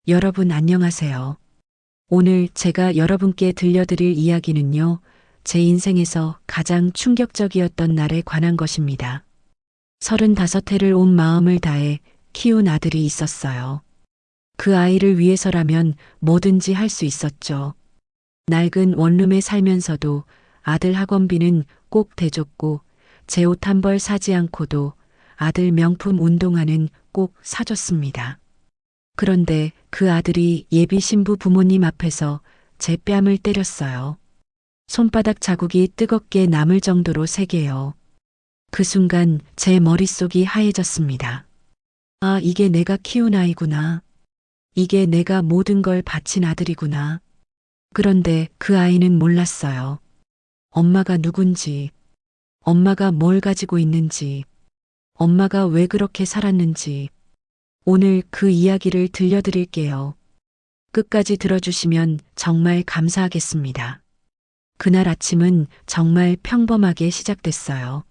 여러분 안녕하세요. 오늘 제가 여러분께 들려드릴 이야기는요, 제 인생에서 가장 충격적이었던 날에 관한 것입니다. 35해를 온 마음을 다해 키운 아들이 있었어요. 그 아이를 위해서라면 뭐든지 할 수 있었죠. 낡은 원룸에 살면서도 아들 학원비는 꼭 대줬고, 제 옷 한 벌 사지 않고도 아들 명품 운동화는 꼭 사줬습니다. 그런데 그 아들이 예비 신부 부모님 앞에서 제 뺨을 때렸어요. 손바닥 자국이 뜨겁게 남을 정도로 세게요. 그 순간 제 머릿속이 하얘졌습니다. 아, 이게 내가 키운 아이구나. 이게 내가 모든 걸 바친 아들이구나. 그런데 그 아이는 몰랐어요. 엄마가 누군지, 엄마가 뭘 가지고 있는지, 엄마가 왜 그렇게 살았는지, 오늘 그 이야기를 들려드릴게요. 끝까지 들어주시면 정말 감사하겠습니다. 그날 아침은 정말 평범하게 시작됐어요.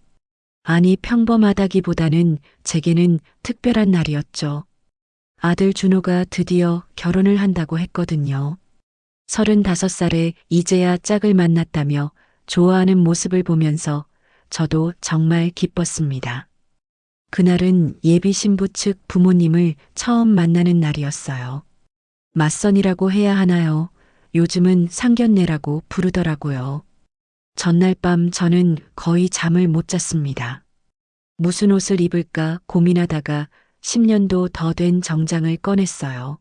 아니, 평범하다기보다는 제게는 특별한 날이었죠. 아들 준호가 드디어 결혼을 한다고 했거든요. 35살에 이제야 짝을 만났다며 좋아하는 모습을 보면서 저도 정말 기뻤습니다. 그날은 예비 신부 측 부모님을 처음 만나는 날이었어요. 맞선이라고 해야 하나요? 요즘은 상견례라고 부르더라고요. 전날 밤 저는 거의 잠을 못 잤습니다. 무슨 옷을 입을까 고민하다가 10년도 더 된 정장을 꺼냈어요.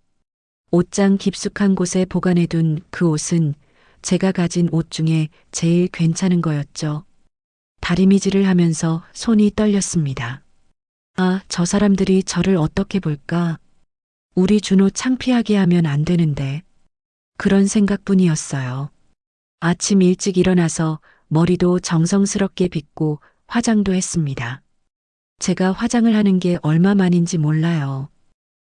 옷장 깊숙한 곳에 보관해둔 그 옷은 제가 가진 옷 중에 제일 괜찮은 거였죠. 다리미질을 하면서 손이 떨렸습니다. 아, 저 사람들이 저를 어떻게 볼까? 우리 준호 창피하게 하면 안 되는데. 그런 생각뿐이었어요. 아침 일찍 일어나서 머리도 정성스럽게 빗고 화장도 했습니다. 제가 화장을 하는 게 얼마만인지 몰라요.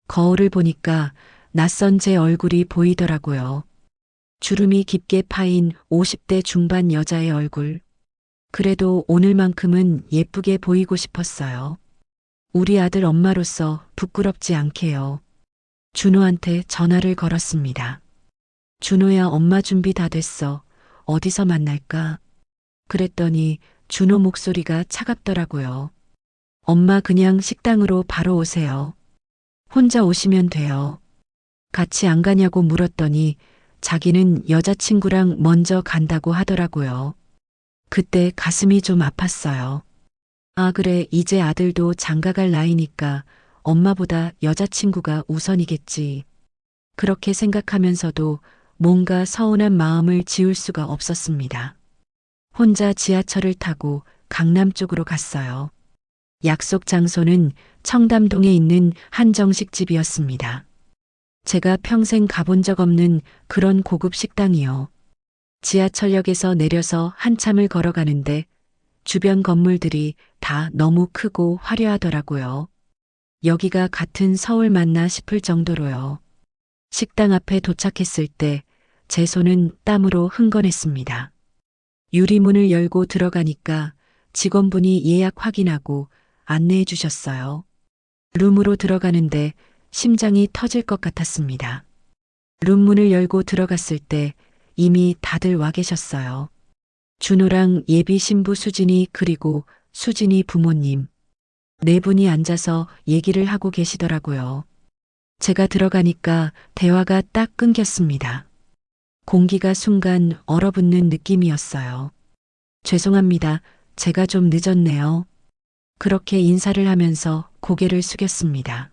거울을 보니까 낯선 제 얼굴이 보이더라고요. 주름이 깊게 파인 50대 중반 여자의 얼굴. 그래도 오늘만큼은 예쁘게 보이고 싶었어요. 우리 아들 엄마로서 부끄럽지 않게요. 준호한테 전화를 걸었습니다. 준호야, 엄마 준비 다 됐어. 어디서 만날까? 그랬더니 준호 목소리가 차갑더라고요. 엄마, 그냥 식당으로 바로 오세요. 혼자 오시면 돼요. 같이 안 가냐고 물었더니 자기는 여자친구랑 먼저 간다고 하더라고요. 그때 가슴이 좀 아팠어요. 아, 그래, 이제 아들도 장가갈 나이니까 엄마보다 여자친구가 우선이겠지. 그렇게 생각하면서도 뭔가 서운한 마음을 지울 수가 없었습니다. 혼자 지하철을 타고 강남 쪽으로 갔어요. 약속 장소는 청담동에 있는 한정식집이었습니다. 제가 평생 가본 적 없는 그런 고급 식당이요. 지하철역에서 내려서 한참을 걸어가는데 주변 건물들이 다 너무 크고 화려하더라고요. 여기가 같은 서울 맞나 싶을 정도로요. 식당 앞에 도착했을 때 제 손은 땀으로 흥건했습니다. 유리문을 열고 들어가니까 직원분이 예약 확인하고 안내해 주셨어요. 룸으로 들어가는데 심장이 터질 것 같았습니다. 룸문을 열고 들어갔을 때 이미 다들 와 계셨어요. 준호랑 예비 신부 수진이 그리고 수진이 부모님. 네 분이 앉아서 얘기를 하고 계시더라고요. 제가 들어가니까 대화가 딱 끊겼습니다. 공기가 순간 얼어붙는 느낌이었어요. 죄송합니다. 제가 좀 늦었네요. 그렇게 인사를 하면서 고개를 숙였습니다.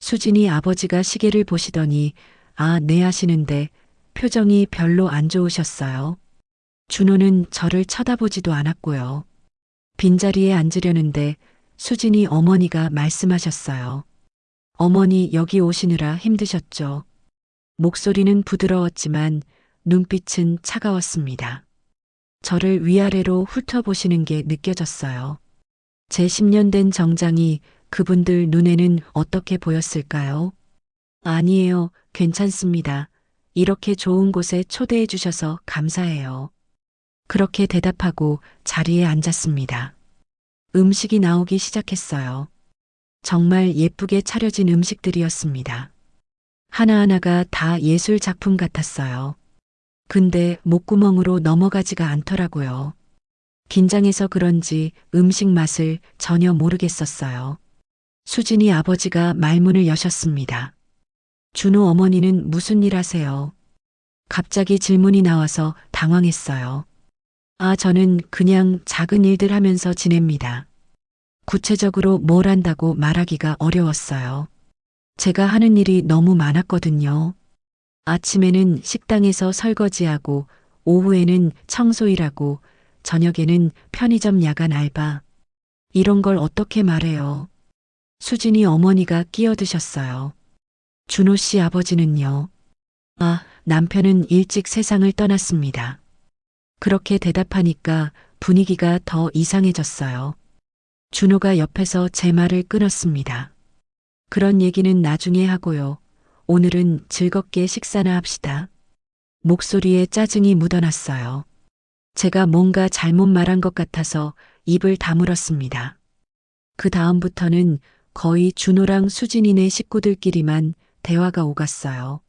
수진이 아버지가 시계를 보시더니 아, 네 하시는데 표정이 별로 안 좋으셨어요. 준호는 저를 쳐다보지도 않았고요. 빈자리에 앉으려는데 수진이 어머니가 말씀하셨어요. 어머니, 여기 오시느라 힘드셨죠? 목소리는 부드러웠지만 눈빛은 차가웠습니다. 저를 위아래로 훑어보시는 게 느껴졌어요. 제 10년 된 정장이 그분들 눈에는 어떻게 보였을까요? 아니에요, 괜찮습니다. 이렇게 좋은 곳에 초대해 주셔서 감사해요. 그렇게 대답하고 자리에 앉았습니다. 음식이 나오기 시작했어요. 정말 예쁘게 차려진 음식들이었습니다. 하나하나가 다 예술 작품 같았어요. 근데 목구멍으로 넘어가지가 않더라고요. 긴장해서 그런지 음식 맛을 전혀 모르겠었어요. 수진이 아버지가 말문을 여셨습니다. 준호 어머니는 무슨 일 하세요? 갑자기 질문이 나와서 당황했어요. 아, 저는 그냥 작은 일들 하면서 지냅니다. 구체적으로 뭘 한다고 말하기가 어려웠어요. 제가 하는 일이 너무 많았거든요. 아침에는 식당에서 설거지하고, 오후에는 청소일하고, 저녁에는 편의점 야간 알바. 이런 걸 어떻게 말해요? 수진이 어머니가 끼어드셨어요. 준호 씨 아버지는요? 아, 남편은 일찍 세상을 떠났습니다. 그렇게 대답하니까 분위기가 더 이상해졌어요. 준호가 옆에서 제 말을 끊었습니다. 그런 얘기는 나중에 하고요. 오늘은 즐겁게 식사나 합시다. 목소리에 짜증이 묻어났어요. 제가 뭔가 잘못 말한 것 같아서 입을 다물었습니다. 그 다음부터는 거의 준호랑 수진이네 식구들끼리만 대화가 오갔어요.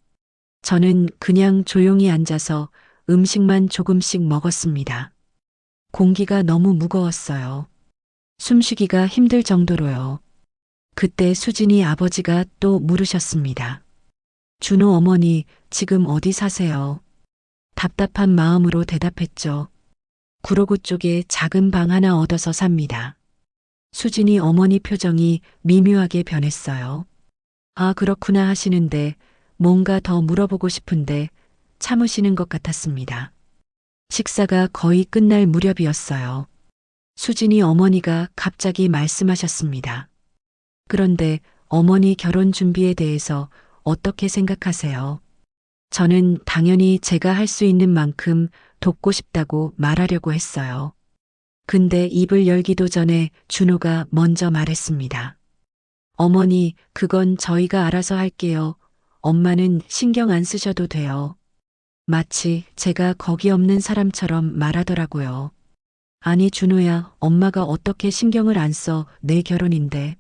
저는 그냥 조용히 앉아서 음식만 조금씩 먹었습니다. 공기가 너무 무거웠어요. 숨쉬기가 힘들 정도로요. 그때 수진이 아버지가 또 물으셨습니다. 준호 어머니, 지금 어디 사세요? 답답한 마음으로 대답했죠. 구로구 쪽에 작은 방 하나 얻어서 삽니다. 수진이 어머니 표정이 미묘하게 변했어요. 아, 그렇구나 하시는데 뭔가 더 물어보고 싶은데 참으시는 것 같았습니다. 식사가 거의 끝날 무렵이었어요. 수진이 어머니가 갑자기 말씀하셨습니다. 그런데 어머니 결혼 준비에 대해서 어떻게 생각하세요? 저는 당연히 제가 할 수 있는 만큼 돕고 싶다고 말하려고 했어요. 근데 입을 열기도 전에 준호가 먼저 말했습니다. 어머니, 그건 저희가 알아서 할게요. 엄마는 신경 안 쓰셔도 돼요. 마치 제가 거기 없는 사람처럼 말하더라고요. 아니, 준호야, 엄마가 어떻게 신경을 안 써, 내 결혼인데.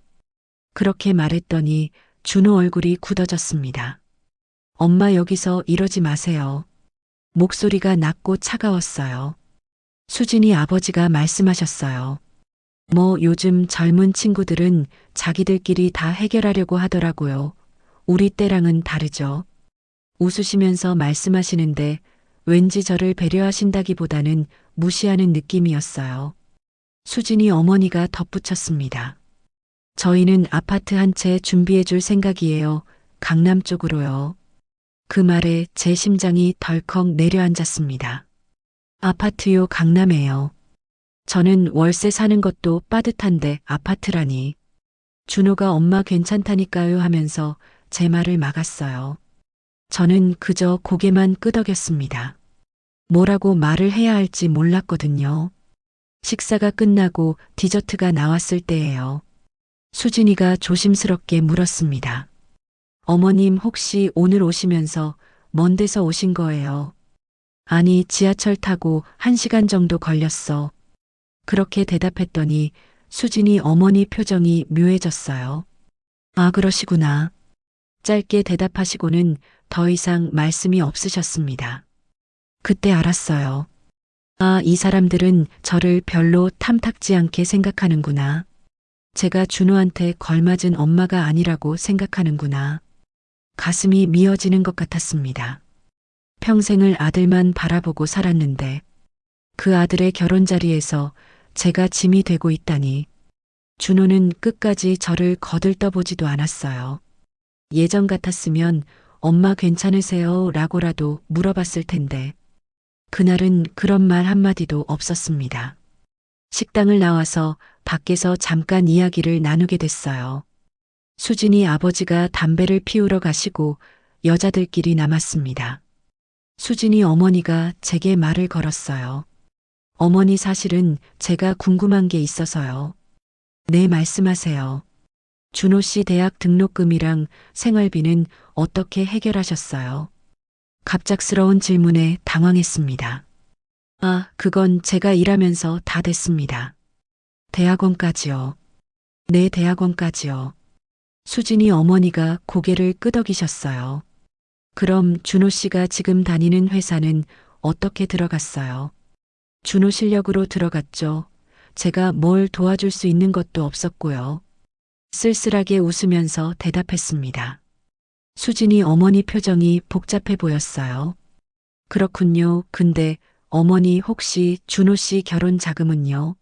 그렇게 말했더니 준호 얼굴이 굳어졌습니다. 엄마 여기서 이러지 마세요. 목소리가 낮고 차가웠어요. 수진이 아버지가 말씀하셨어요. 뭐 요즘 젊은 친구들은 자기들끼리 다 해결하려고 하더라고요. 우리 때랑은 다르죠. 웃으시면서 말씀하시는데 왠지 저를 배려하신다기보다는 무시하는 느낌이었어요. 수진이 어머니가 덧붙였습니다. 저희는 아파트 한 채 준비해 줄 생각이에요. 강남 쪽으로요. 그 말에 제 심장이 덜컥 내려앉았습니다. 아파트요, 강남에요. 저는 월세 사는 것도 빠듯한데 아파트라니. 준호가 엄마 괜찮다니까요 하면서 제 말을 막았어요. 저는 그저 고개만 끄덕였습니다. 뭐라고 말을 해야 할지 몰랐거든요. 식사가 끝나고 디저트가 나왔을 때예요. 수진이가 조심스럽게 물었습니다. 어머님 혹시 오늘 오시면서 먼 데서 오신 거예요? 아니, 지하철 타고 1시간 정도 걸렸어. 그렇게 대답했더니 수진이 어머니 표정이 묘해졌어요. 아, 그러시구나. 짧게 대답하시고는 더 이상 말씀이 없으셨습니다. 그때 알았어요. 아, 이 사람들은 저를 별로 탐탁지 않게 생각하는구나. 제가 준호한테 걸맞은 엄마가 아니라고 생각하는구나. 가슴이 미어지는 것 같았습니다. 평생을 아들만 바라보고 살았는데 그 아들의 결혼 자리에서 제가 짐이 되고 있다니. 준호는 끝까지 저를 거들떠보지도 않았어요. 예전 같았으면 엄마 괜찮으세요? 라고라도 물어봤을 텐데 그날은 그런 말 한마디도 없었습니다. 식당을 나와서 밖에서 잠깐 이야기를 나누게 됐어요. 수진이 아버지가 담배를 피우러 가시고 여자들끼리 남았습니다. 수진이 어머니가 제게 말을 걸었어요. 어머니 사실은 제가 궁금한 게 있어서요. 네, 말씀하세요. 준호 씨 대학 등록금이랑 생활비는 어떻게 해결하셨어요? 갑작스러운 질문에 당황했습니다. 아, 그건 제가 일하면서 다 됐습니다. 대학원까지요. 네, 대학원까지요. 수진이 어머니가 고개를 끄덕이셨어요. 그럼 준호 씨가 지금 다니는 회사는 어떻게 들어갔어요? 준호 실력으로 들어갔죠. 제가 뭘 도와줄 수 있는 것도 없었고요. 쓸쓸하게 웃으면서 대답했습니다. 수진이 어머니 표정이 복잡해 보였어요. 그렇군요. 근데 어머니 혹시 준호 씨 결혼 자금은요?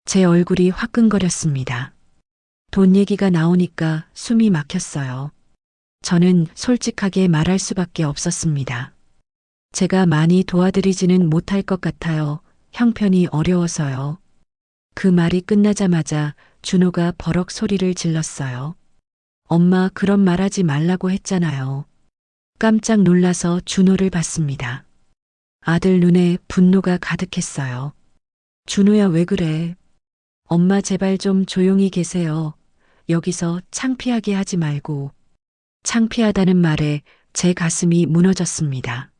제 얼굴이 화끈거렸습니다. 돈 얘기가 나오니까 숨이 막혔어요. 저는 솔직하게 말할 수밖에 없었습니다. 제가 많이 도와드리지는 못할 것 같아요. 형편이 어려워서요. 그 말이 끝나자마자 준호가 버럭 소리를 질렀어요. 엄마 그런 말 하지 말라고 했잖아요. 깜짝 놀라서 준호를 봤습니다. 아들 눈에 분노가 가득했어요. 준호야 왜 그래? 엄마 제발 좀 조용히 계세요. 여기서 창피하게 하지 말고. 창피하다는 말에 제 가슴이 무너졌습니다.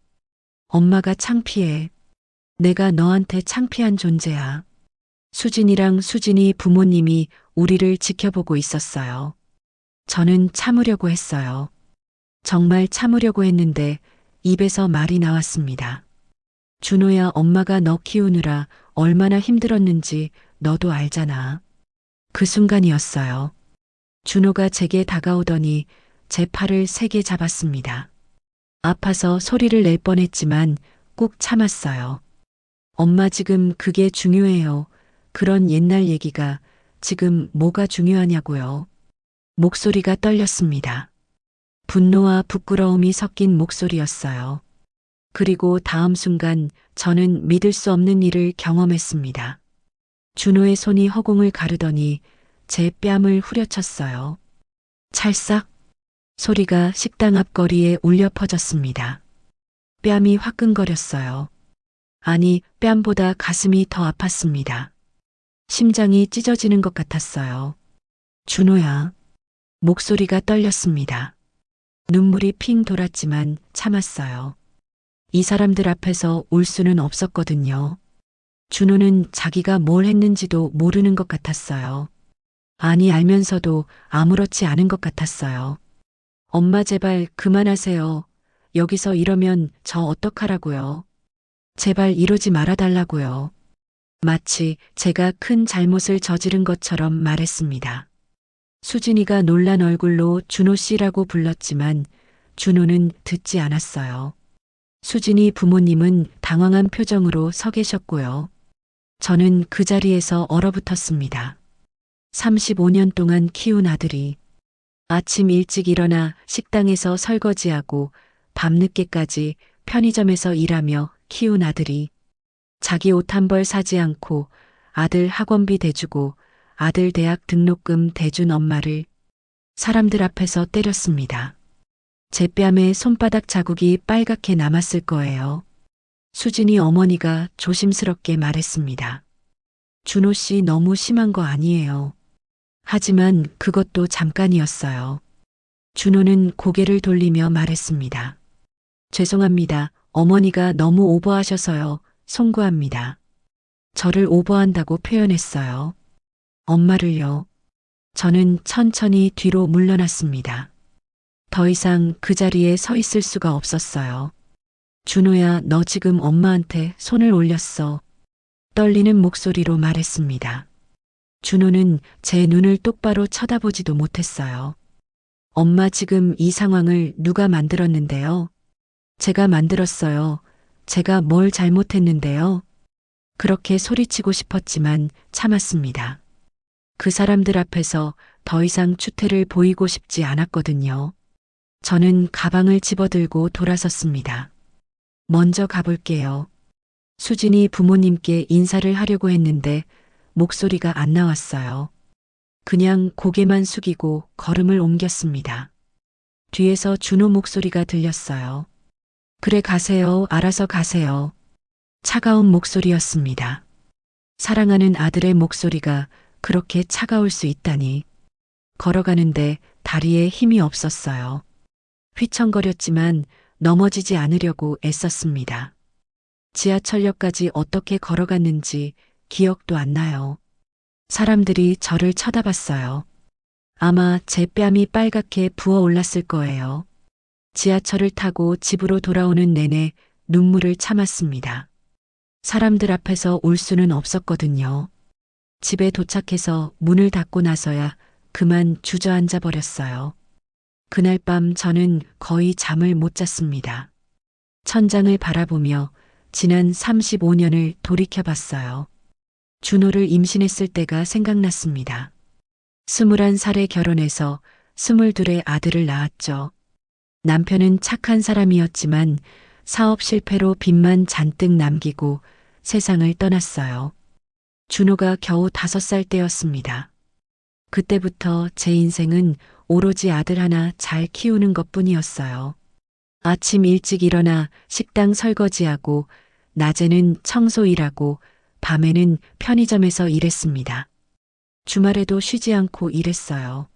엄마가 창피해. 내가 너한테 창피한 존재야. 수진이랑 수진이 부모님이 우리를 지켜보고 있었어요. 저는 참으려고 했어요. 정말 참으려고 했는데 입에서 말이 나왔습니다. 준호야, 엄마가 너 키우느라 얼마나 힘들었는지 너도 알잖아. 그 순간이었어요. 준호가 제게 다가오더니 제 팔을 세게 잡았습니다. 아파서 소리를 낼 뻔했지만 꾹 참았어요. 엄마 지금 그게 중요해요. 그런 옛날 얘기가 지금 뭐가 중요하냐고요. 목소리가 떨렸습니다. 분노와 부끄러움이 섞인 목소리였어요. 그리고 다음 순간 저는 믿을 수 없는 일을 경험했습니다. 준호의 손이 허공을 가르더니 제 뺨을 후려쳤어요. 찰싹 소리가 식당 앞 거리에 울려 퍼졌습니다. 뺨이 화끈거렸어요. 아니, 뺨보다 가슴이 더 아팠습니다. 심장이 찢어지는 것 같았어요. 준호야. 목소리가 떨렸습니다. 눈물이 핑 돌았지만 참았어요. 이 사람들 앞에서 울 수는 없었거든요. 준호는 자기가 뭘 했는지도 모르는 것 같았어요. 아니, 알면서도 아무렇지 않은 것 같았어요. 엄마 제발 그만하세요. 여기서 이러면 저 어떡하라고요. 제발 이러지 말아달라고요. 마치 제가 큰 잘못을 저지른 것처럼 말했습니다. 수진이가 놀란 얼굴로 준호 씨라고 불렀지만 준호는 듣지 않았어요. 수진이 부모님은 당황한 표정으로 서 계셨고요. 저는 그 자리에서 얼어붙었습니다. 35년 동안 키운 아들이 아침 일찍 일어나 식당에서 설거지하고 밤늦게까지 편의점에서 일하며 키운 아들이 자기 옷 한 벌 사지 않고 아들 학원비 대주고 아들 대학 등록금 대준 엄마를 사람들 앞에서 때렸습니다. 제 뺨에 손바닥 자국이 빨갛게 남았을 거예요. 수진이 어머니가 조심스럽게 말했습니다. 준호 씨 너무 심한 거 아니에요. 하지만 그것도 잠깐이었어요. 준호는 고개를 돌리며 말했습니다. 죄송합니다. 어머니가 너무 오버하셔서요. 송구합니다. 저를 오버한다고 표현했어요. 엄마를요. 저는 천천히 뒤로 물러났습니다. 더 이상 그 자리에 서 있을 수가 없었어요. 준호야, 너 지금 엄마한테 손을 올렸어. 떨리는 목소리로 말했습니다. 준호는 제 눈을 똑바로 쳐다보지도 못했어요. 엄마 지금 이 상황을 누가 만들었는데요? 제가 만들었어요. 제가 뭘 잘못했는데요? 그렇게 소리치고 싶었지만 참았습니다. 그 사람들 앞에서 더 이상 추태를 보이고 싶지 않았거든요. 저는 가방을 집어들고 돌아섰습니다. 먼저 가볼게요. 수진이 부모님께 인사를 하려고 했는데 목소리가 안 나왔어요. 그냥 고개만 숙이고 걸음을 옮겼습니다. 뒤에서 준호 목소리가 들렸어요. 그래 가세요. 알아서 가세요. 차가운 목소리였습니다. 사랑하는 아들의 목소리가 그렇게 차가울 수 있다니. 걸어가는데 다리에 힘이 없었어요. 휘청거렸지만 넘어지지 않으려고 애썼습니다. 지하철역까지 어떻게 걸어갔는지 기억도 안 나요. 사람들이 저를 쳐다봤어요. 아마 제 뺨이 빨갛게 부어올랐을 거예요. 지하철을 타고 집으로 돌아오는 내내 눈물을 참았습니다. 사람들 앞에서 울 수는 없었거든요. 집에 도착해서 문을 닫고 나서야 그만 주저앉아 버렸어요. 그날 밤 저는 거의 잠을 못 잤습니다. 천장을 바라보며 지난 35년을 돌이켜 봤어요. 준호를 임신했을 때가 생각났습니다. 21살에 결혼해서 22의 아들을 낳았죠. 남편은 착한 사람이었지만 사업 실패로 빚만 잔뜩 남기고 세상을 떠났어요. 준호가 겨우 5살 때였습니다. 그때부터 제 인생은 오로지 아들 하나 잘 키우는 것뿐이었어요. 아침 일찍 일어나 식당 설거지하고 낮에는 청소 일하고 밤에는 편의점에서 일했습니다. 주말에도 쉬지 않고 일했어요.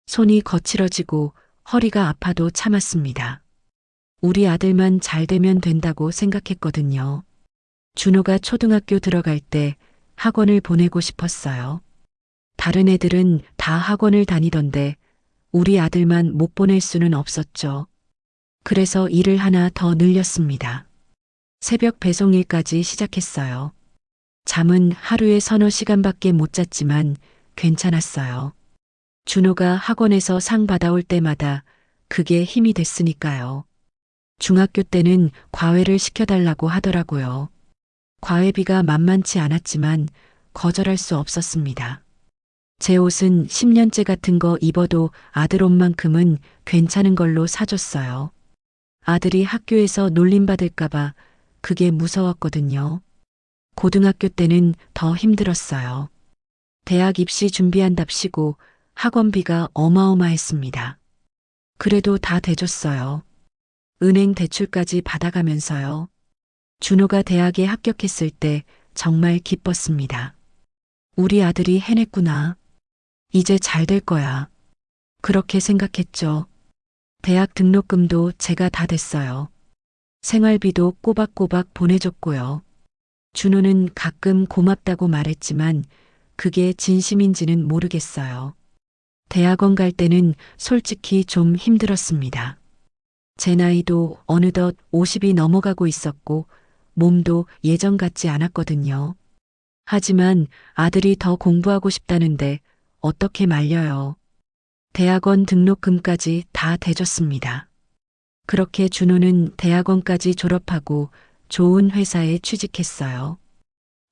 손이 거칠어지고 허리가 아파도 참았습니다. 우리 아들만 잘 되면 된다고 생각했거든요. 준호가 초등학교 들어갈 때 학원을 보내고 싶었어요. 다른 애들은 다 학원을 다니던데 우리 아들만 못 보낼 수는 없었죠. 그래서 일을 하나 더 늘렸습니다. 새벽 배송일까지 시작했어요. 잠은 하루에 서너 시간밖에 못 잤지만 괜찮았어요. 준호가 학원에서 상 받아올 때마다 그게 힘이 됐으니까요. 중학교 때는 과외를 시켜달라고 하더라고요. 과외비가 만만치 않았지만 거절할 수 없었습니다. 제 옷은 10년째 같은 거 입어도 아들 옷만큼은 괜찮은 걸로 사줬어요. 아들이 학교에서 놀림받을까봐 그게 무서웠거든요. 고등학교 때는 더 힘들었어요. 대학 입시 준비한답시고 학원비가 어마어마했습니다. 그래도 다 대줬어요. 은행 대출까지 받아가면서요. 준호가 대학에 합격했을 때 정말 기뻤습니다. 우리 아들이 해냈구나. 이제 잘 될 거야. 그렇게 생각했죠. 대학 등록금도 제가 다 댔어요. 생활비도 꼬박꼬박 보내줬고요. 준호는 가끔 고맙다고 말했지만 그게 진심인지는 모르겠어요. 대학원 갈 때는 솔직히 좀 힘들었습니다. 제 나이도 어느덧 50이 넘어가고 있었고 몸도 예전 같지 않았거든요. 하지만 아들이 더 공부하고 싶다는데 어떻게 말려요. 대학원 등록금까지 다 대줬습니다. 그렇게 준호는 대학원까지 졸업하고 좋은 회사에 취직했어요.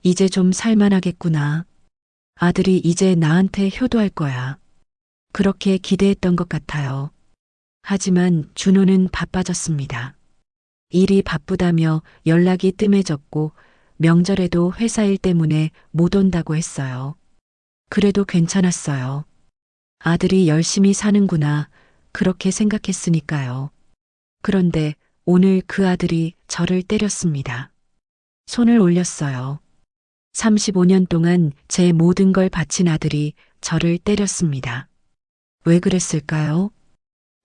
이제 좀 살만하겠구나. 아들이 이제 나한테 효도할 거야. 그렇게 기대했던 것 같아요. 하지만 준호는 바빠졌습니다. 일이 바쁘다며 연락이 뜸해졌고 명절에도 회사 일 때문에 못 온다고 했어요. 그래도 괜찮았어요. 아들이 열심히 사는구나 그렇게 생각했으니까요. 그런데 오늘 그 아들이 저를 때렸습니다. 손을 올렸어요. 35년 동안 제 모든 걸 바친 아들이 저를 때렸습니다. 왜 그랬을까요?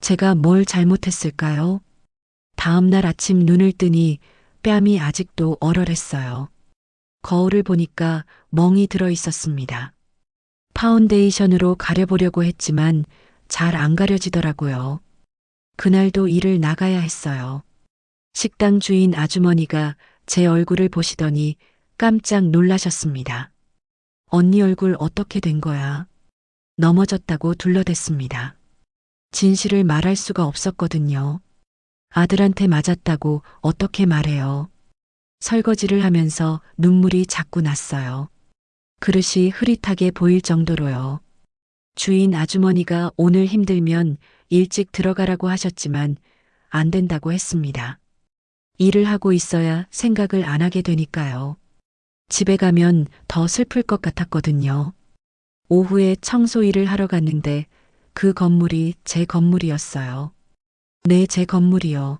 제가 뭘 잘못했을까요? 다음 날 아침 눈을 뜨니 뺨이 아직도 얼얼했어요. 거울을 보니까 멍이 들어 있었습니다. 파운데이션으로 가려보려고 했지만 잘 안 가려지더라고요. 그날도 일을 나가야 했어요. 식당 주인 아주머니가 제 얼굴을 보시더니 깜짝 놀라셨습니다. 언니 얼굴 어떻게 된 거야? 넘어졌다고 둘러댔습니다. 진실을 말할 수가 없었거든요. 아들한테 맞았다고 어떻게 말해요? 설거지를 하면서 눈물이 자꾸 났어요. 그릇이 흐릿하게 보일 정도로요. 주인 아주머니가 오늘 힘들면 일찍 들어가라고 하셨지만 안 된다고 했습니다. 일을 하고 있어야 생각을 안 하게 되니까요. 집에 가면 더 슬플 것 같았거든요. 오후에 청소 일을 하러 갔는데 그 건물이 제 건물이었어요. 네, 제 건물이요.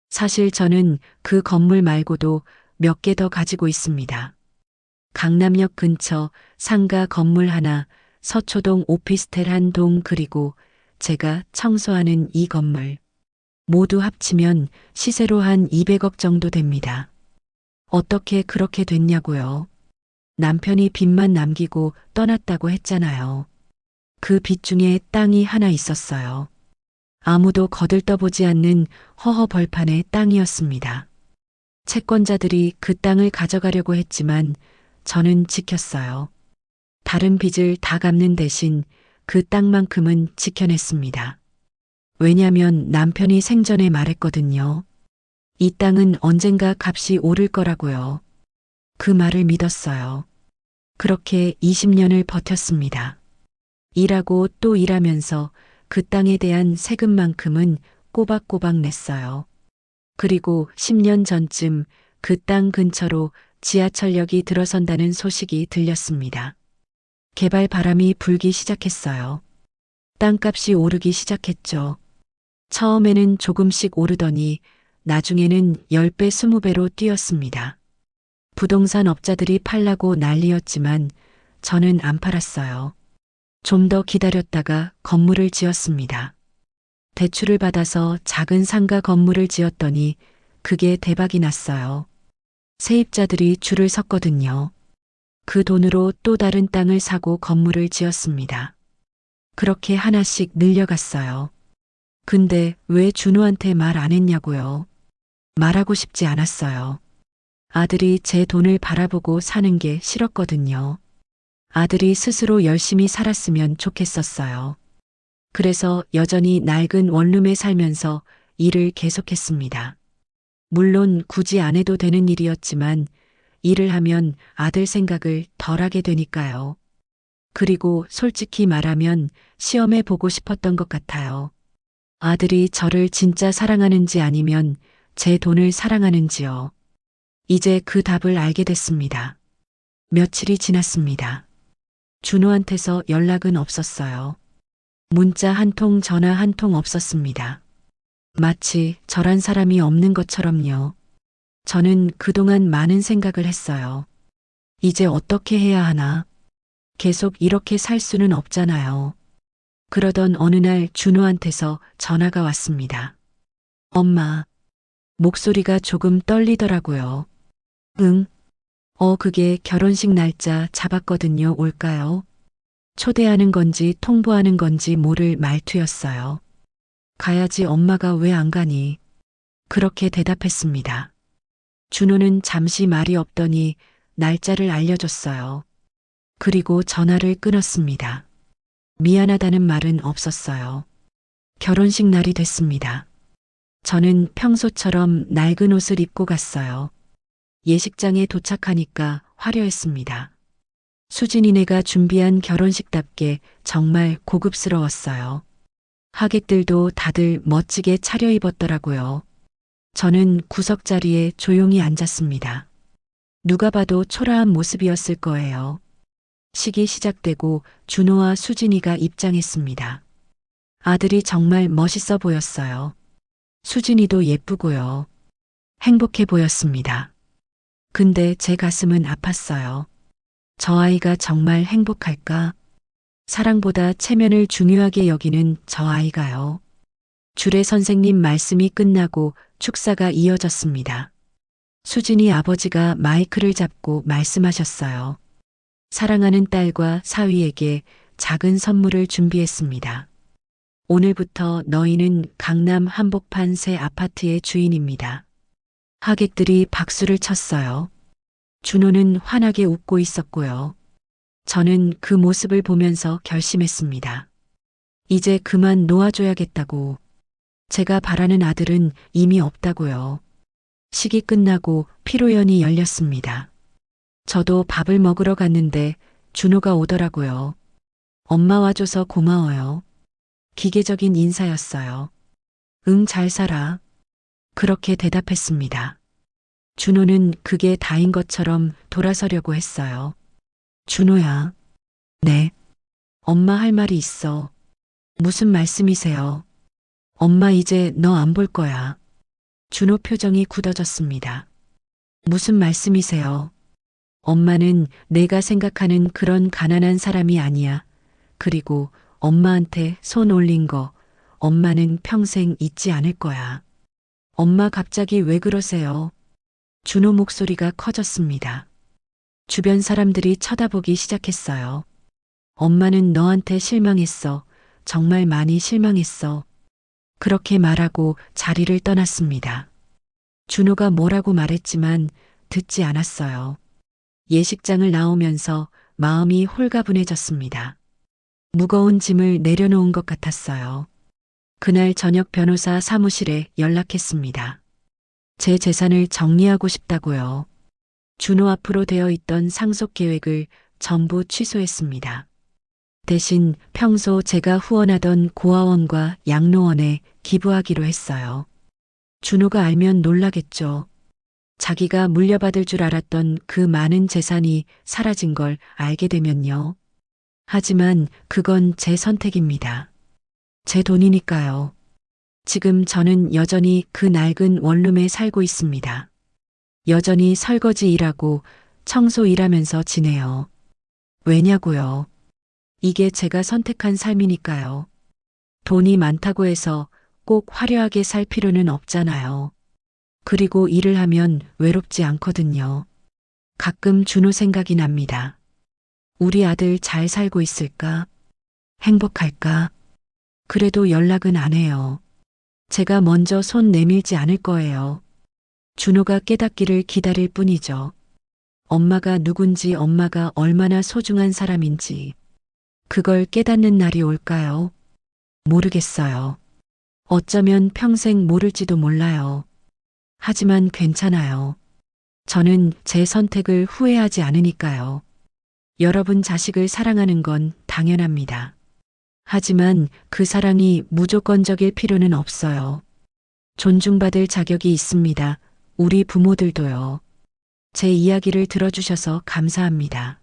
사실 저는 그 건물 말고도 몇 개 더 가지고 있습니다. 강남역 근처 상가 건물 하나, 서초동 오피스텔 한 동 그리고 제가 청소하는 이 건물. 모두 합치면 시세로 한 200억 정도 됩니다. 어떻게 그렇게 됐냐고요? 남편이 빚만 남기고 떠났다고 했잖아요. 그 빚 중에 땅이 하나 있었어요. 아무도 거들떠보지 않는 허허 벌판의 땅이었습니다. 채권자들이 그 땅을 가져가려고 했지만 저는 지켰어요. 다른 빚을 다 갚는 대신 그 땅만큼은 지켜냈습니다. 왜냐면 남편이 생전에 말했거든요. 이 땅은 언젠가 값이 오를 거라고요. 그 말을 믿었어요. 그렇게 20년을 버텼습니다. 일하고 또 일하면서 그 땅에 대한 세금만큼은 꼬박꼬박 냈어요. 그리고 10년 전쯤 그 땅 근처로 지하철역이 들어선다는 소식이 들렸습니다. 개발 바람이 불기 시작했어요. 땅값이 오르기 시작했죠. 처음에는 조금씩 오르더니 나중에는 10배, 20배로 뛰었습니다. 부동산 업자들이 팔라고 난리였지만 저는 안 팔았어요. 좀 더 기다렸다가 건물을 지었습니다. 대출을 받아서 작은 상가 건물을 지었더니 그게 대박이 났어요. 세입자들이 줄을 섰거든요. 그 돈으로 또 다른 땅을 사고 건물을 지었습니다. 그렇게 하나씩 늘려갔어요. 근데 왜 준호한테 말 안 했냐고요? 말하고 싶지 않았어요. 아들이 제 돈을 바라보고 사는 게 싫었거든요. 아들이 스스로 열심히 살았으면 좋겠었어요. 그래서 여전히 낡은 원룸에 살면서 일을 계속했습니다. 물론 굳이 안 해도 되는 일이었지만 일을 하면 아들 생각을 덜 하게 되니까요. 그리고 솔직히 말하면 시험해 보고 싶었던 것 같아요. 아들이 저를 진짜 사랑하는지 아니면 제 돈을 사랑하는지요. 이제 그 답을 알게 됐습니다. 며칠이 지났습니다. 준호한테서 연락은 없었어요. 문자 한 통, 전화 한 통 없었습니다. 마치 저란 사람이 없는 것처럼요. 저는 그동안 많은 생각을 했어요. 이제 어떻게 해야 하나? 계속 이렇게 살 수는 없잖아요. 그러던 어느 날 준호한테서 전화가 왔습니다. 엄마, 목소리가 조금 떨리더라고요. 응? 그게 결혼식 날짜 잡았거든요. 올까요? 초대하는 건지 통보하는 건지 모를 말투였어요. 가야지 엄마가 왜 안 가니? 그렇게 대답했습니다. 준호는 잠시 말이 없더니 날짜를 알려줬어요. 그리고 전화를 끊었습니다. 미안하다는 말은 없었어요. 결혼식 날이 됐습니다. 저는 평소처럼 낡은 옷을 입고 갔어요. 예식장에 도착하니까 화려했습니다. 수진이네가 준비한 결혼식답게 정말 고급스러웠어요. 하객들도 다들 멋지게 차려입었더라고요. 저는 구석 자리에 조용히 앉았습니다. 누가 봐도 초라한 모습이었을 거예요. 식이 시작되고 준호와 수진이가 입장했습니다. 아들이 정말 멋있어 보였어요. 수진이도 예쁘고요. 행복해 보였습니다. 근데 제 가슴은 아팠어요. 저 아이가 정말 행복할까? 사랑보다 체면을 중요하게 여기는 저 아이가요. 주례 선생님 말씀이 끝나고 축사가 이어졌습니다. 수진이 아버지가 마이크를 잡고 말씀하셨어요. 사랑하는 딸과 사위에게 작은 선물을 준비했습니다. 오늘부터 너희는 강남 한복판 새 아파트의 주인입니다. 하객들이 박수를 쳤어요. 준호는 환하게 웃고 있었고요. 저는 그 모습을 보면서 결심했습니다. 이제 그만 놓아줘야겠다고. 제가 바라는 아들은 이미 없다고요. 식이 끝나고 피로연이 열렸습니다. 저도 밥을 먹으러 갔는데 준호가 오더라고요. 엄마 와줘서 고마워요. 기계적인 인사였어요. 응, 잘 살아. 그렇게 대답했습니다. 준호는 그게 다인 것처럼 돌아서려고 했어요. 준호야. 네. 엄마 할 말이 있어. 무슨 말씀이세요? 엄마 이제 너 안 볼 거야. 준호 표정이 굳어졌습니다. 무슨 말씀이세요? 엄마는 내가 생각하는 그런 가난한 사람이 아니야. 그리고 엄마한테 손 올린 거 엄마는 평생 잊지 않을 거야. 엄마 갑자기 왜 그러세요? 준호 목소리가 커졌습니다. 주변 사람들이 쳐다보기 시작했어요. 엄마는 너한테 실망했어. 정말 많이 실망했어. 그렇게 말하고 자리를 떠났습니다. 준호가 뭐라고 말했지만 듣지 않았어요. 예식장을 나오면서 마음이 홀가분해졌습니다. 무거운 짐을 내려놓은 것 같았어요. 그날 저녁 변호사 사무실에 연락했습니다. 제 재산을 정리하고 싶다고요. 준호 앞으로 되어 있던 상속 계획을 전부 취소했습니다. 대신 평소 제가 후원하던 고아원과 양로원에 기부하기로 했어요. 준호가 알면 놀라겠죠. 자기가 물려받을 줄 알았던 그 많은 재산이 사라진 걸 알게 되면요. 하지만 그건 제 선택입니다. 제 돈이니까요. 지금 저는 여전히 그 낡은 원룸에 살고 있습니다. 여전히 설거지 일하고 청소 일하면서 지내요. 왜냐고요? 이게 제가 선택한 삶이니까요. 돈이 많다고 해서 꼭 화려하게 살 필요는 없잖아요. 그리고 일을 하면 외롭지 않거든요. 가끔 준호 생각이 납니다. 우리 아들 잘 살고 있을까? 행복할까? 그래도 연락은 안 해요. 제가 먼저 손 내밀지 않을 거예요. 준호가 깨닫기를 기다릴 뿐이죠. 엄마가 누군지, 엄마가 얼마나 소중한 사람인지. 그걸 깨닫는 날이 올까요? 모르겠어요. 어쩌면 평생 모를지도 몰라요. 하지만 괜찮아요. 저는 제 선택을 후회하지 않으니까요. 여러분 자식을 사랑하는 건 당연합니다. 하지만 그 사랑이 무조건적일 필요는 없어요. 존중받을 자격이 있습니다. 우리 부모들도요. 제 이야기를 들어주셔서 감사합니다.